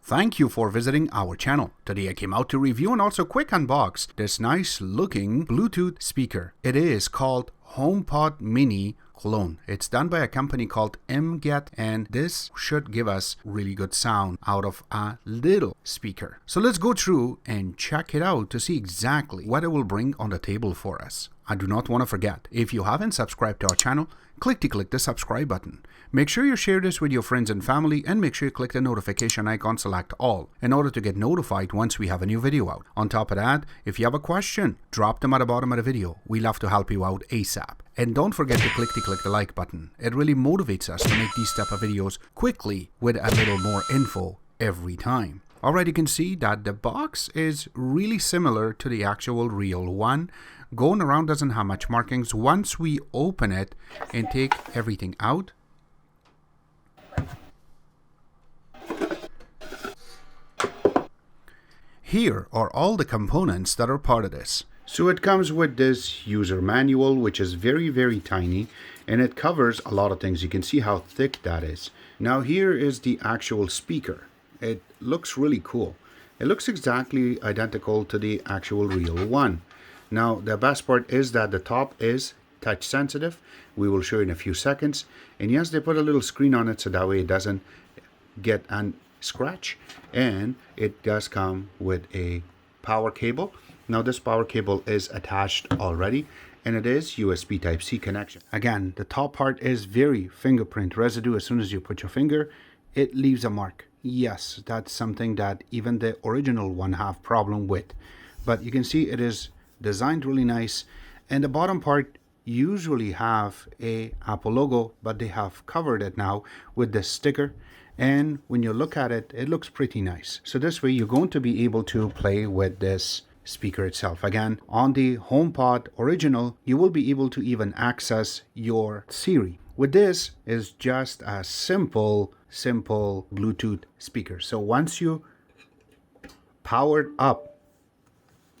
Thank you for visiting our channel. Today I came out to review and also quick unbox this nice looking Bluetooth speaker. It is called HomePod Mini Clone. It's done by a company called MGet, and this should give us really good sound out of a little speaker. So let's go through and check it out to see exactly what it will bring on the table for us. I do not want to forget, if you haven't subscribed to our channel, click the subscribe button. Make sure you share this with your friends and family, and make sure you click the notification icon, select all, in order to get notified once we have a new video out. On top of that, if you have a question, drop them at the bottom of the video. We love to help you out ASAP. And don't forget to click the like button. It really motivates us to make these type of videos quickly with a little more info every time. Alright, you can see that the box is really similar to the actual real one. Going around doesn't have much markings. Once we open it and take everything out, here are all the components that are part of this. So it comes with this user manual, which is very tiny, and it covers a lot of things. You can see how thick that is. Now here is the actual speaker. It looks really cool. It looks exactly identical to the actual real one. Now the best part is that the top is touch sensitive. We will show you in a few seconds. And yes, they put a little screen on it so that way it doesn't get a scratch. And it does come with a power cable. Now this power cable is attached already, and it is USB Type-C connection. Again, the top part is very fingerprint residue. As soon as you put your finger, it leaves a mark. Yes, that's something that even the original one have problem with. But you can see it is designed really nice, and the bottom part usually have a Apple logo, but they have covered it now with this sticker, and when you look at it, it looks pretty nice. So this way you're going to be able to play with this speaker itself. Again, on the HomePod original, you will be able to even access your Siri. With this is just a simple Bluetooth speaker. So once you power it up,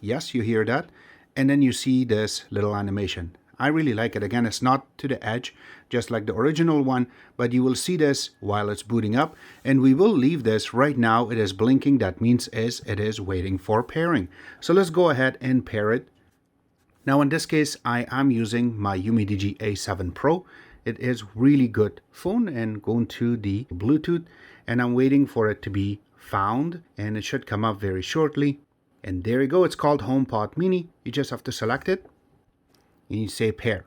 yes, you hear that, and then you see this little animation. I really like it. Again, it's not to the edge, just like the original one, but you will see this while it's booting up, and we will leave this right now. It is blinking. That means it is waiting for pairing. So let's go ahead and pair it. Now in this case, I am using my UmiDigi A7 Pro. It is really good phone, and going to the Bluetooth, and I'm waiting for it to be found, and it should come up very shortly. And there you go. It's called HomePod Mini. You just have to select it and you say pair.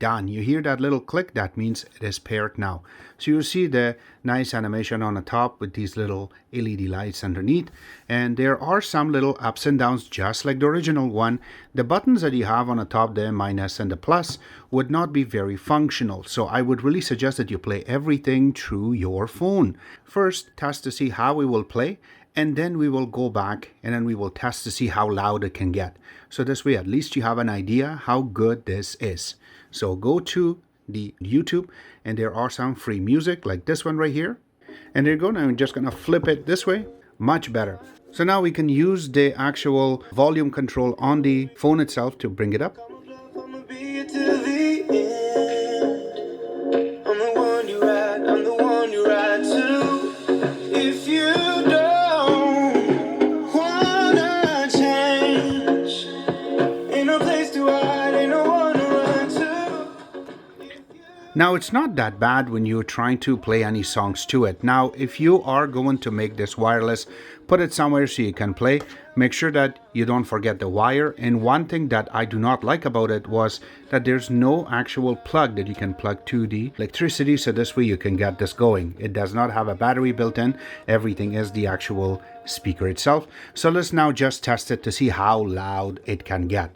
Done. You hear that little click? That means it is paired now. So you see the nice animation on the top with these little LED lights underneath, and there are some little ups and downs just like the original one. The buttons that you have on the top, the minus and the plus, would not be very functional, so I would really suggest that you play everything through your phone. First, test to see how it will play, and then we will go back and then we will test to see how loud it can get. So this way at least you have an idea how good this is. So go to the YouTube, and there are some free music like this one right here, and I'm just gonna flip it this way. Much better. So now we can use the actual volume control on the phone itself to bring it up. Now it's not that bad when you're trying to play any songs to it. Now if you are going to make this wireless, put it somewhere so you can play. Make sure that you don't forget the wire. And one thing that I do not like about it was that there's no actual plug that you can plug to the electricity, so this way you can get this going. It does not have a battery built in. Everything is the actual speaker itself. So let's now just test it to see how loud it can get.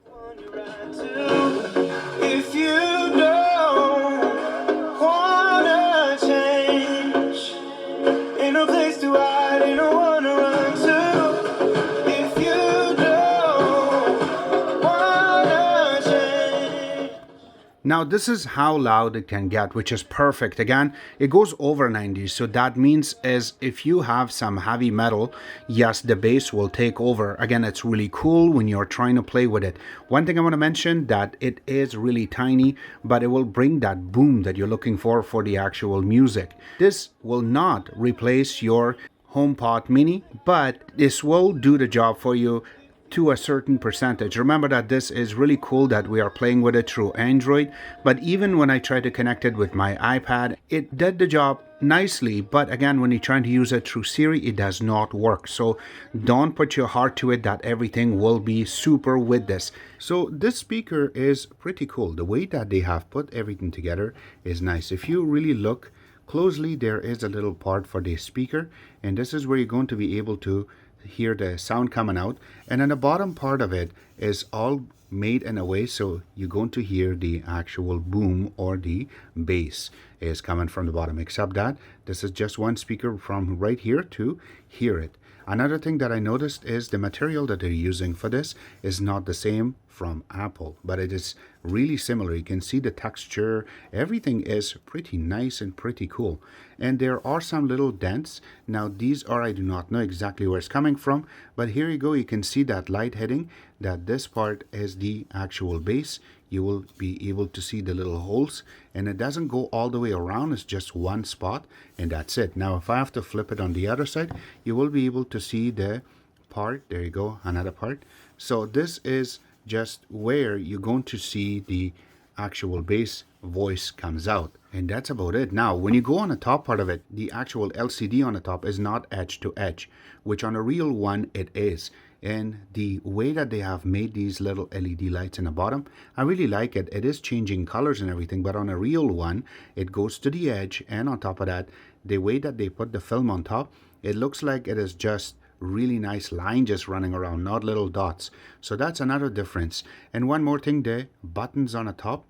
Now this is how loud it can get, which is perfect. Again, it goes over 90, so that means is if you have some heavy metal, yes, the bass will take over. Again, it's really cool when you're trying to play with it. One thing I want to mention that it is really tiny, but it will bring that boom that you're looking for the actual music. This will not replace your HomePod mini, but this will do the job for you to a certain percentage. Remember that this is really cool that we are playing with it through Android, but even when I try to connect it with my iPad, it did the job nicely, but again, when you're trying to use it through Siri, it does not work. So don't put your heart to it that everything will be super with this. So this speaker is pretty cool. The way that they have put everything together is nice. If you really look closely, there is a little part for the speaker, and this is where you're going to be able to hear the sound coming out, and then the bottom part of it is all made in a way so you're going to hear the actual boom or the bass is coming from the bottom, except that this is just one speaker from right here to hear it. Another thing that I noticed is the material that they're using for this is not the same from Apple, but it is really similar. You can see the texture, everything is pretty nice and pretty cool. And there are some little dents. Now these are, I do not know exactly where it's coming from, but here you go, you can see that light hitting, that this part is the actual bass. You will be able to see the little holes, and it doesn't go all the way around, it's just one spot, and that's it. Now if I have to flip it on the other side, you will be able to see the part. There you go, another part. So this is just where you're going to see the actual bass voice comes out, and that's about it. Now when you go on the top part of it, the actual LCD on the top is not edge to edge, which on a real one it is. And the way that they have made these little LED lights in the bottom, I really like it. It is changing colors and everything, but on a real one, it goes to the edge, and on top of that, the way that they put the film on top, it looks like it is just really nice line just running around, not little dots. So that's another difference. And one more thing, the buttons on the top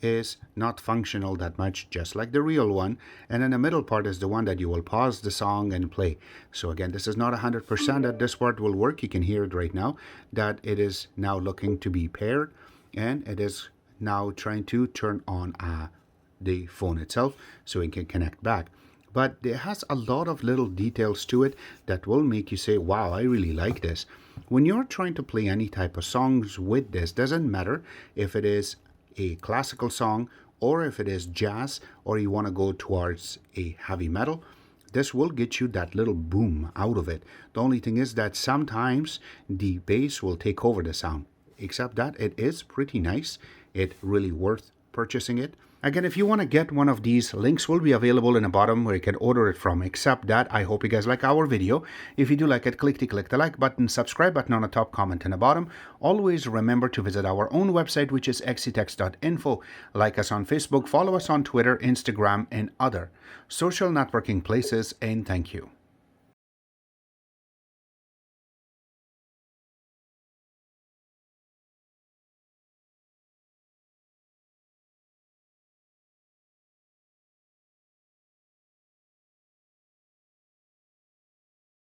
is not functional that much, just like the real one. And then the middle part is the one that you will pause the song and play. So again, this is not 100% that this part will work. You can hear it right now that it is now looking to be paired, and it is now trying to turn on the phone itself so it can connect back. But it has a lot of little details to it that will make you say, wow, I really like this. When you're trying to play any type of songs with this, doesn't matter if it is a classical song or if it is jazz or you want to go towards a heavy metal, this will get you that little boom out of it. The only thing is that sometimes the bass will take over the sound, except that it is pretty nice. It really worth purchasing it. Again, if you want to get one of these, links will be available in the bottom where you can order it from. Except that, I hope you guys like our video. If you do like it, click the like button, subscribe button on the top, comment in the bottom. Always remember to visit our own website, which is xctex.info. Like us on Facebook, follow us on Twitter, Instagram, and other social networking places, and thank you.